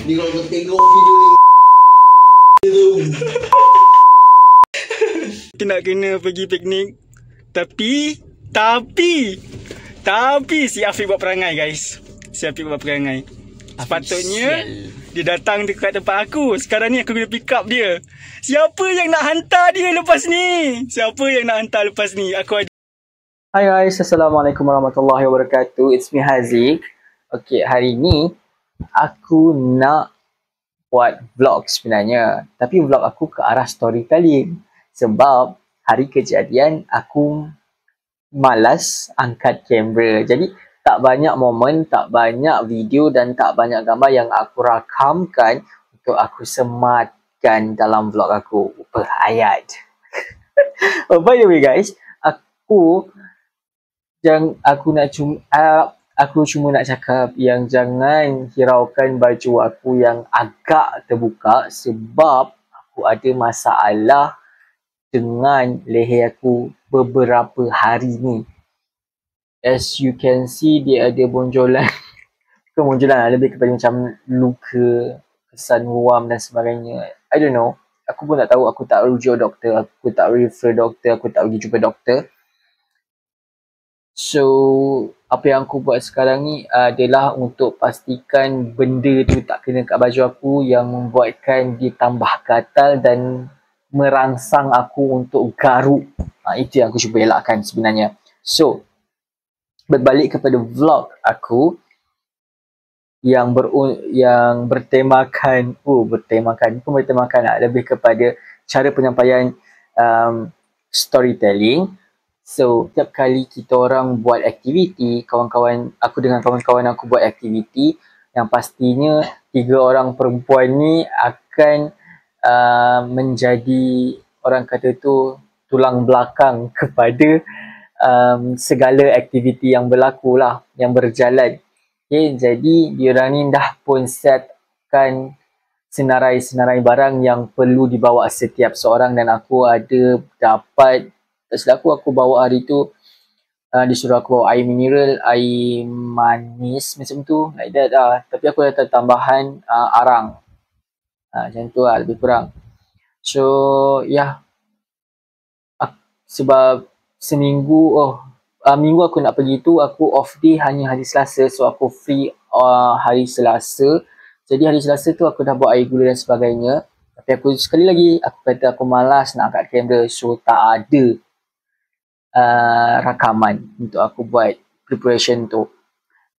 Ni kalau kau tengok video ni tu. Kita nak kena pergi piknik. Tapi si Afiq buat perangai, guys. Si Afiq buat perangai. Sepatutnya dia datang dekat tempat aku. Sekarang ni aku kena pick up dia. Siapa yang nak hantar dia lepas ni? Aku ada. Hai guys, Assalamualaikum warahmatullahi wabarakatuh. It's me Haziq. Okay, hari ni aku nak buat vlog sebenarnya. Tapi vlog aku ke arah storytelling. Sebab hari kejadian aku malas angkat kamera. Jadi tak banyak momen, tak banyak video dan tak banyak gambar yang aku rakamkan untuk aku sematkan dalam vlog aku. Berhayat. By the way guys, aku cuma nak cakap yang jangan hiraukan baju aku yang agak terbuka sebab aku ada masalah dengan leher aku beberapa hari ni. As you can see, dia ada bonjolan. Bukan bonjolan, lebih kepada macam luka, kesan ruam dan sebagainya. I don't know. Aku pun tak tahu, aku tak rujuk doktor, aku tak refer doktor, aku tak pergi jumpa doktor. So, apa yang aku buat sekarang ni adalah untuk pastikan benda tu tak kena kat baju aku yang membuatkan dia tambah gatal dan merangsang aku untuk garuk. Itu yang aku cuba elakkan sebenarnya. So, berbalik kepada vlog aku yang bertemakan lebih kepada cara penyampaian storytelling. So, setiap kali kita orang buat aktiviti, aku dengan kawan-kawan aku buat aktiviti, yang pastinya 3 orang perempuan ni akan menjadi, orang kata tu, tulang belakang kepada segala aktiviti yang berlaku lah, yang berjalan. Okay, jadi diorang ni dah pun setkan senarai-senarai barang yang perlu dibawa setiap seorang dan aku ada dapat. Setelah aku bawa hari tu, disuruh aku bawa air mineral, air manis macam tu, like that lah. Tapi aku dah tambahan arang. Macam tu lah, lebih kurang. So, ya. Sebab seminggu, minggu aku nak pergi tu, aku off day hanya hari Selasa. So, aku free hari Selasa. Jadi, hari Selasa tu aku dah bawa air gula dan sebagainya. Tapi aku sekali lagi, aku kata aku malas nak angkat kamera. So, tak ada rakaman untuk aku buat preparation tu.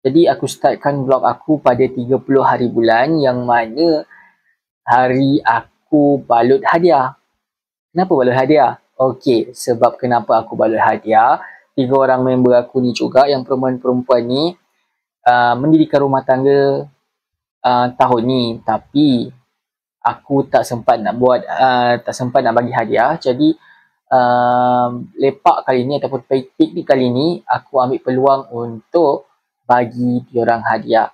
Jadi aku startkan vlog aku pada 30 hari bulan yang mana hari aku balut hadiah. Kenapa balut hadiah? Okey, sebab kenapa aku balut hadiah, 3 orang member aku ni juga yang perempuan-perempuan ni mendirikan rumah tangga tahun ni, tapi aku tak sempat nak bagi hadiah. Jadi lepak kali ni ataupun piknik kali ni aku ambil peluang untuk bagi diorang hadiah.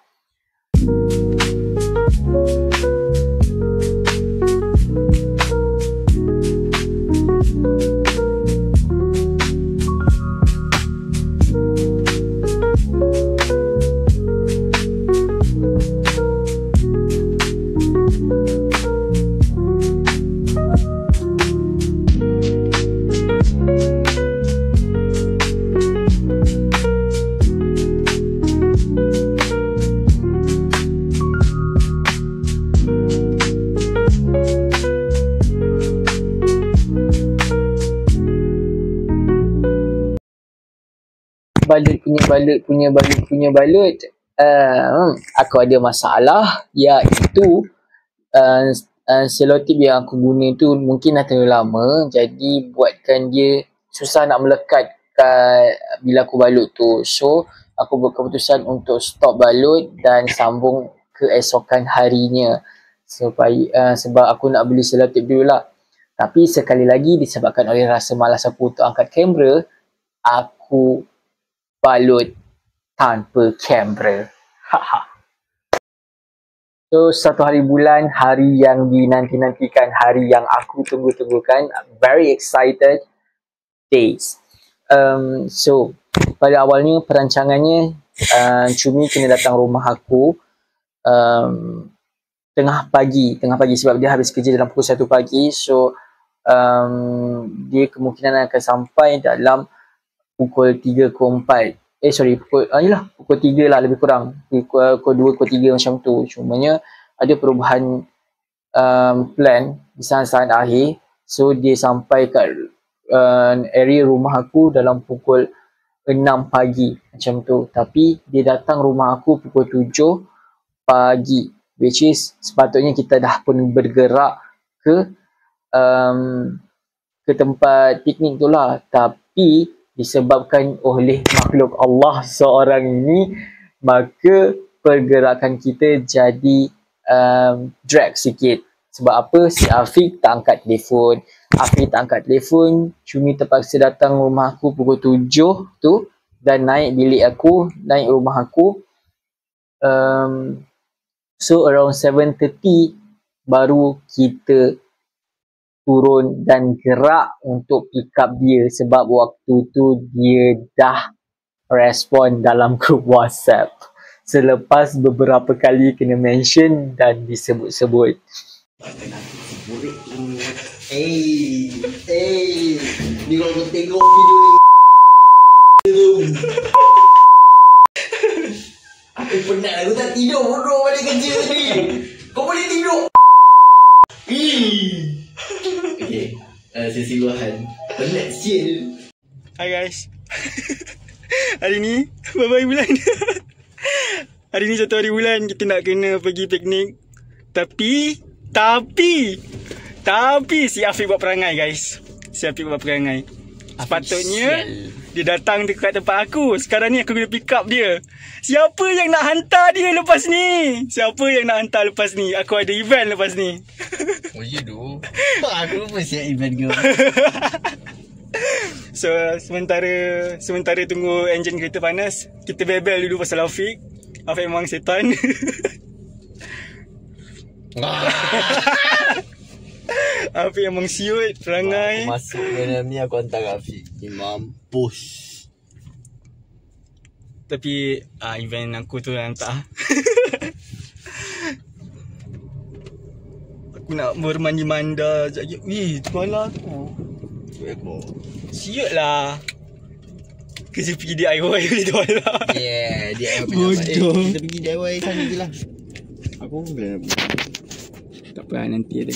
balut aku ada masalah, iaitu selotip yang aku guna tu mungkin dah terlalu lama, jadi buatkan dia susah nak melekat bila aku balut tu. So aku buat keputusan untuk stop balut dan sambung keesokan harinya sebab aku nak beli selotip dulu lah. Tapi sekali lagi disebabkan oleh rasa malas aku untuk angkat kamera, aku balut tanpa kamera. So, 1 hari bulan, hari yang dinanti-nantikan, hari yang aku tunggu-tunggukan, very excited days. So, pada awalnya perancangannya Cumi kena datang rumah aku tengah pagi sebab dia habis kerja dalam pukul 1 pagi. So dia kemungkinan akan sampai dalam pukul 3 ke 4. Pukul 3 lah lebih kurang. Pukul 2 ke 3 macam tu. Cumanya ada perubahan plan di saat-saat akhir. So dia sampai kat area rumah aku dalam pukul 6 pagi macam tu. Tapi dia datang rumah aku pukul 7 pagi, which is sepatutnya kita dah pun bergerak ke tempat piknik tu lah. Tapi disebabkan oleh makhluk Allah seorang ini, maka pergerakan kita jadi drag sikit. Sebab apa? Si Afiq tak angkat telefon. Cumi terpaksa datang rumah aku pukul 7 tu dan naik rumah aku. So around 7:30 baru kita turun dan gerak untuk pick up dia, sebab waktu tu dia dah respon dalam grup WhatsApp selepas beberapa kali kena mention dan disebut-sebut. Ni kalau kau tengok video ni tu. Aku penat, aku tak tidur bodoh balik kerja tadi. Kau boleh tidur. Okay, sesi luahan. Penat sial. Hai guys. Hari ni bye-bye bulan. Hari ni 1 hari bulan kita nak kena pergi piknik. Tapi si Afiq buat perangai guys. Sepatutnya dia datang dekat tempat aku. Sekarang ni aku kena pick up dia. Siapa yang nak hantar dia lepas ni? Aku ada event lepas ni. Oh ya tu. Aku pun siap event kau. So sementara tunggu enjin kereta panas, kita bebel dulu pasal Afiq. Afiq memang setan. Afiq memang siut perangai. Aku masuk dalam ni, aku hantar Afiq. Ni mampus. Tapi event aku tu yang tak. Aku nak bermandi-manda sekejap lagi. Wih, tuala aku. Siut lah. Kerja pergi DIY beli tuala. Yeah, DIY bodoh. Kita pergi DIY sana je lah. Aku boleh nak pergi. Tak apa, nanti ada.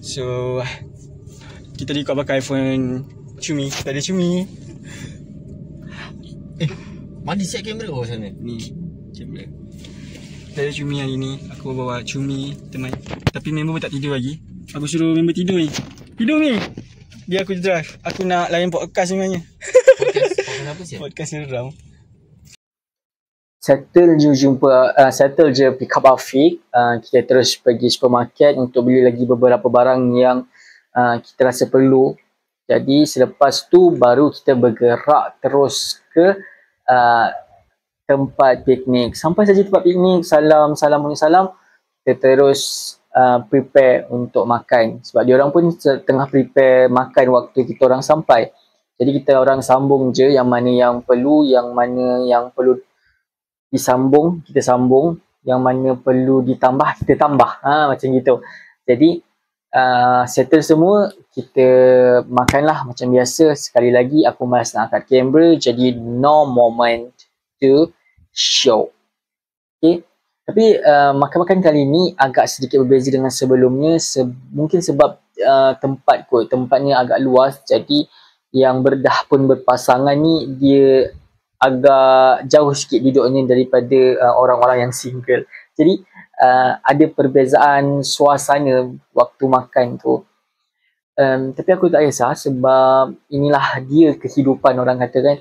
So kita record pakai iPhone Cumi. Tak ada Cumi. Mana siap kamera kau sana? Ni kamera. Tak ada Cumi hari ni. Aku bawa Cumi teman. Tapi member pun tak tidur lagi. Aku suruh member tidur ni. Tidur ni. Biar aku drive. Aku nak layan podcast sebenarnya. Podcast apa siap? Podcast seram. Settle je pick up Afiq. Kita terus pergi supermarket untuk beli lagi beberapa barang yang kita rasa perlu. Jadi selepas tu baru kita bergerak terus ke tempat piknik. Sampai saja tempat piknik, salam, kita terus prepare untuk makan. Sebab diorang pun tengah prepare makan waktu kita orang sampai. Jadi kita orang sambung je yang mana yang perlu disambung, kita sambung. Yang mana perlu ditambah, kita tambah. Macam gitu. Jadi settle semua, kita makanlah macam biasa. Sekali lagi aku malas nak angkat kamera, jadi no moment to show. Okay. Tapi makan-makan kali ni agak sedikit berbeza dengan sebelumnya. Mungkin sebab tempatnya agak luas. Jadi yang berdah pun berpasangan ni, dia agak jauh sikit duduknya daripada orang-orang yang single. Jadi ada perbezaan suasana waktu makan tu. Tapi aku tak kisah sebab inilah dia kehidupan. Orang kata kan,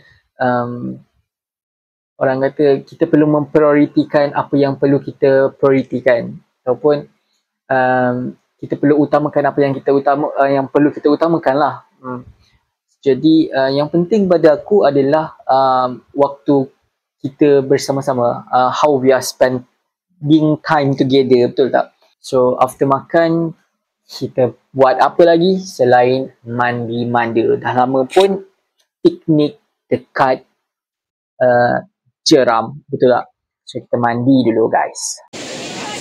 orang kata kita perlu memprioritikan apa yang perlu kita prioritikan, ataupun kita perlu utamakan apa yang yang perlu kita utamakan lah. Jadi yang penting pada aku adalah waktu kita bersama-sama, how we are spending time together, betul tak? So after makan, kita buat apa lagi selain mandi-manda. Dah lama pun piknik dekat Jeram, betul tak? So kita mandi dulu guys.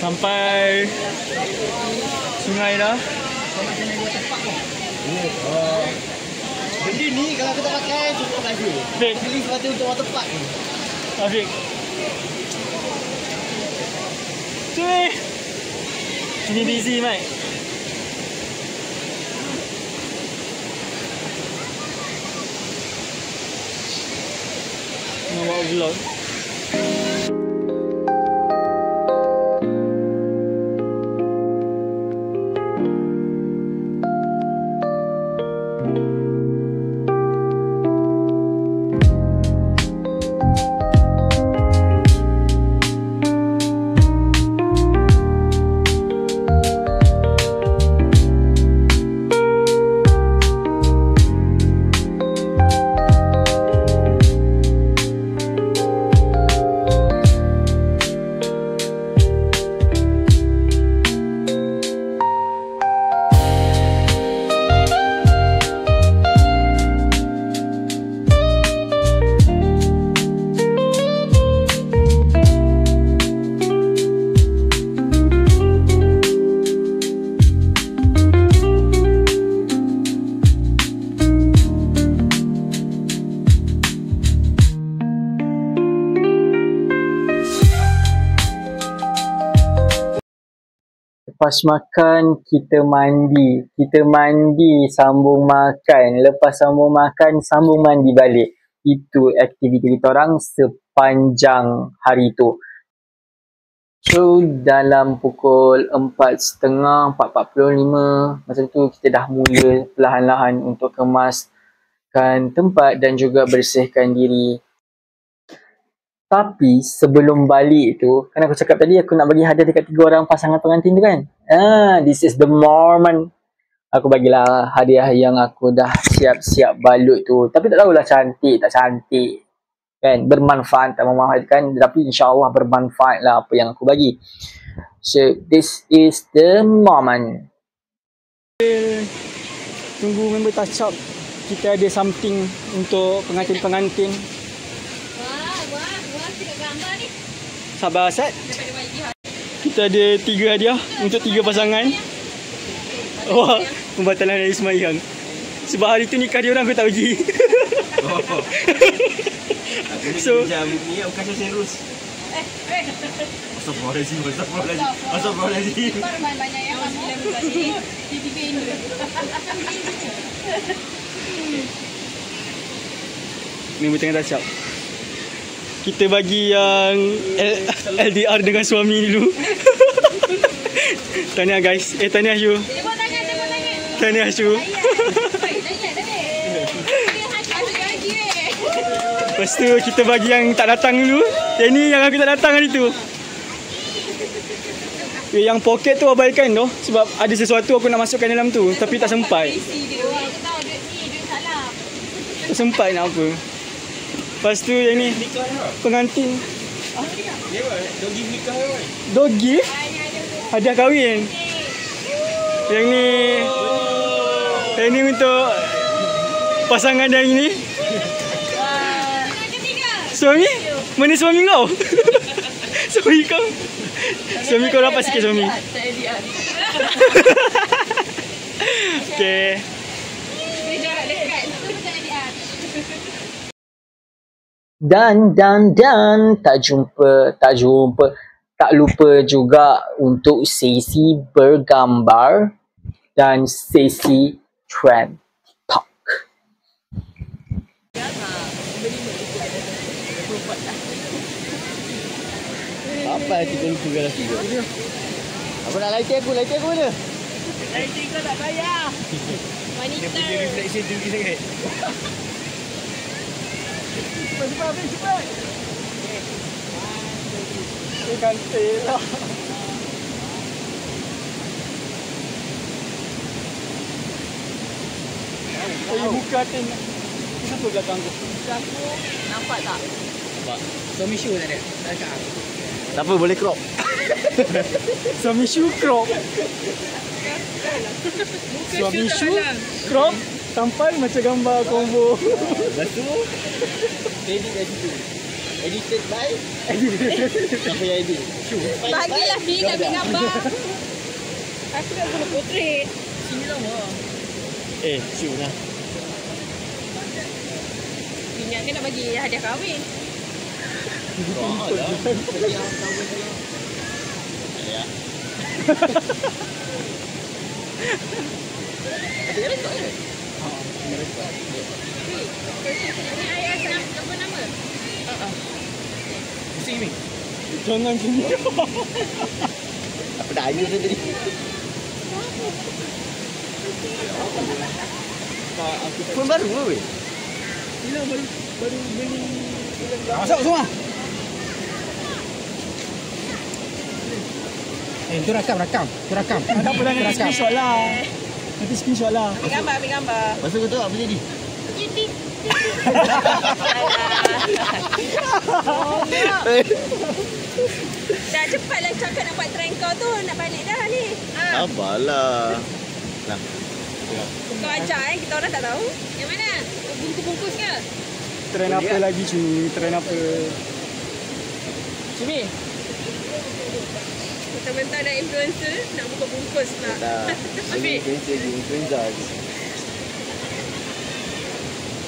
Sampai sungai dah. Benda ni kalau aku tak pakai cukup laju. Fik. Pilih sepatu untuk water park ni. Afiq. Cuy. Sini busy, Mike. Nak buat vlog. Lepas makan, kita mandi. Kita mandi, sambung makan. Lepas sambung makan, sambung mandi balik. Itu aktiviti kita orang sepanjang hari tu. So, dalam pukul 4.30, 4.45, macam tu kita dah mula perlahan-lahan untuk kemaskan tempat dan juga bersihkan diri. Tapi sebelum balik tu, kan aku cakap tadi aku nak bagi hadiah dekat 3 orang pasangan pengantin tu kan. This is the moment. Aku bagilah hadiah yang aku dah siap-siap balut tu. Tapi tak tahulah cantik tak cantik. Kan, bermanfaat tak memanfaatkan, tapi insyaAllah bermanfaat lah apa yang aku bagi. So, this is the moment. Tunggu member touch up. Kita ada something untuk pengantin-pengantin. Sabar Asad. Kita ada 3 hadiah untuk 3 pasangan. Wah, pembatalan dari semayang. Sebab hari tu nikah dia orang aku tak pergi. So Macam ni bukan serius. Astagfirullahaladzim. Astagfirullahaladzim. Banyak yang kamu tiba-tiba ini. member tengah touch up. Kita bagi yang LDR dengan suami dulu. Tahniah guys. Tahniah Syu. Tepuk tangan. Tahniah Syu. Lepas tu kita bagi yang tak datang dulu. Yang ni yang aku tak datang hari tu. Yang poket tu abaikan tu. Sebab ada sesuatu aku nak masukkan dalam tu. Tapi tak sempat. Tak sempat nak apa. Lepas tu yang ni pengantin. Dogi nikah kan? Dogi? Hadiah kahwin. Yang ni untuk pasangan yang ini. Suami? Mana suami kau? Suami kau? Suami kau rapat sikit suami. Okay. Dan tak lupa juga untuk sesi bergambar dan sesi trend TikTok. Apa hati kau lupa lelaki kau? Apa nak lighting aku? Lighting aku mana? Lighting kau tak payah. Dia punya reflection tinggi sangat. Cepat, Habis, cepat. Dia cantik lah. Muka hati. Kenapa belakang aku? Aku nampak tak? Nampak? Suami Syu tak ada? Tak ada. Tak apa, boleh crop. Suami Syu crop. Suami Syu crop. Sampai macam gambar combo. Lepas tu, edit kat situ. Edited by? Siapa yang edit? Bagilah Fi nak ambil gambar. Aku nak guna portrait. Sini lama. Syuk lah. Minyak ni nak bagi hadiah kahwin. Doa lah. Ya. Ada rekod ke? Ini ayah gambar nama? Pusing ni. Jangan sini. Apa dah ayuh tadi? Phone baru ke weh? Bila baru beli. Masuk semua. Itu rakam. Itu rakam. Tak apa dah, nanti screenshot lah. Nanti screenshot lah. Ambil gambar. Masa kau tahu apa jadi? Jadi. Dah cepatlah cakap nak buat trend kau tu. Nak balik dah ni. Sabarlah. Nah. Kau ajar kita orang tak tahu. Yang mana? Bungkus-bungkus ke? Trend apa lagi Cumi? Trend apa? Cumi. Bentar-bentar ada influencer nak buka bungkus pula. Tak. Ini influencer je.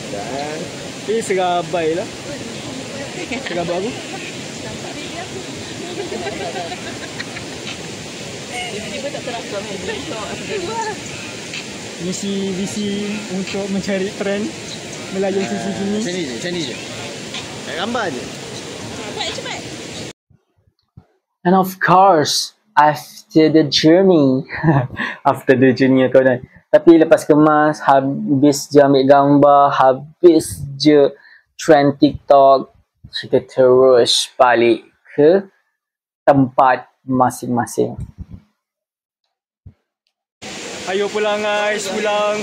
Dan Serabai lah. Serabai aku. Tiba-tiba tak terakam Visi untuk mencari trend Melayu sisi sini. macam ni je. Nak gambar je. Buat cepat. And of course, after the journey, kawan. Tapi lepas kemas, habis je ambil gambar, habis je trend TikTok, kita terus balik ke tempat masing-masing. Ayo pulang guys, pulang.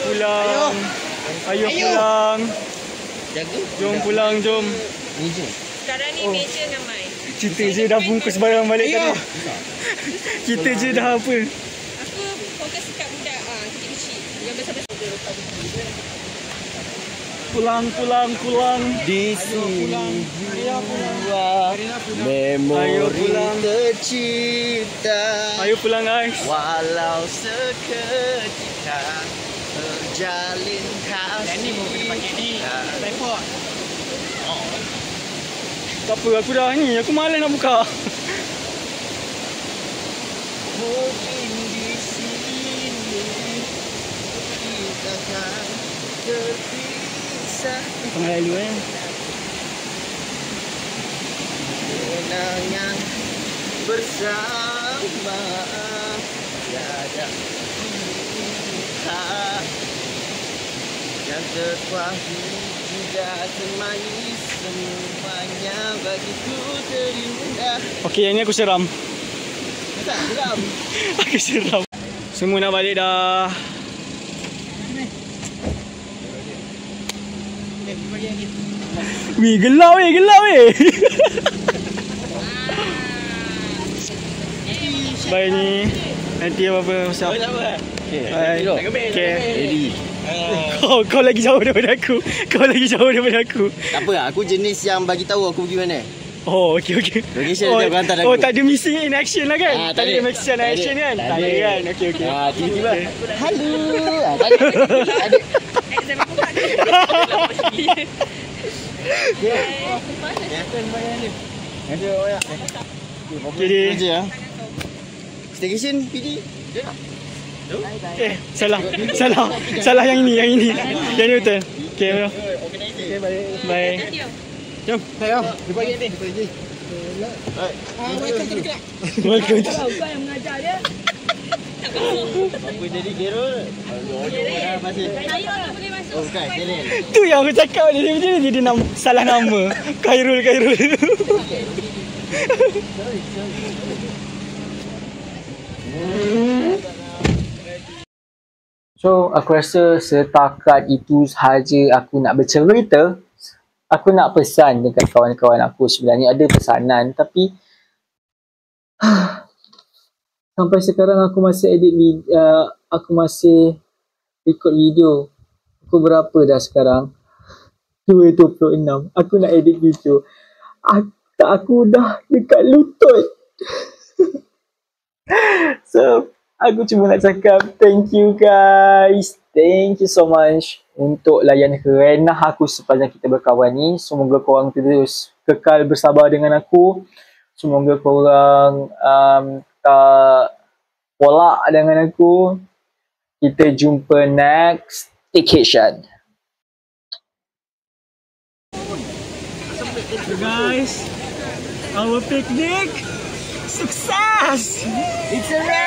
Ayo pulang. Jaga. Jom pulang, jom. Ni je. Sekarang ni meja dengan Mai. Kita je dah bungkus barang balik tadi. Kita je dah apa. Aku fokus kat budak kecil-kecil. Yang besar-besar. Pulang. Di sini buat memori Ayo pulang. tercipta. Ayo pulang guys. Walau seketika terjalin kasih. Ini mau kena pakai di tripod. Tak apa, aku dah ni. Aku malas nak buka. Mungkin di sini kita akan terpisah. Tengah lalu Kenangan bersama tiada pilihan yang terpahit tidak termanis, semuanya bagiku terindah. Okey, yang ni aku seram. Tak geram. Aku seram. Semua nak balik dah. Weh, gelap weh. Bye ni. Nanti apa-apa usap. Okey. Bye. Okey. Ready. Kau lagi jauh daripada aku. Tak apa, aku jenis yang bagi tahu aku pergi mana. Oh, okey. Location dia hantar aku. Oh, tak ada missing in action lah kan? Tak ada missing in Tak ada. action kan? Tak ada kan? Okey. Tiba-tiba. Okay. Halo. Tak ada. Exam aku buat ni. Ada orang. Okey dia. Kerja ah. Staycation PD. Salah yang ini. Yang ni betul. Okey, bro. Bye. Jom. Ayo, jumpa lagi nanti. Welcome. Kau yang mengajar dia. Apa jadi Gerol? Masih. Ayo lah boleh masuk. Oh, bukan. Gerol. Tu yang aku cakap dia jadi salah nama. Khairul. So, aku rasa setakat itu sahaja aku nak bercerita. Aku nak pesan dekat kawan-kawan aku. Sebenarnya ada pesanan tapi sampai sekarang aku masih aku masih record video. Aku berapa dah sekarang? 2.26. Aku nak edit video. aku dah dekat lutut. So, aku cuma nak cakap thank you guys. Thank you so much untuk layan kerenah aku sepanjang kita berkawan ni. Semoga korang terus kekal bersabar dengan aku. Semoga korang tak polak dengan aku. Kita jumpa next staycation. So guys, our picnic success! It's a wrap!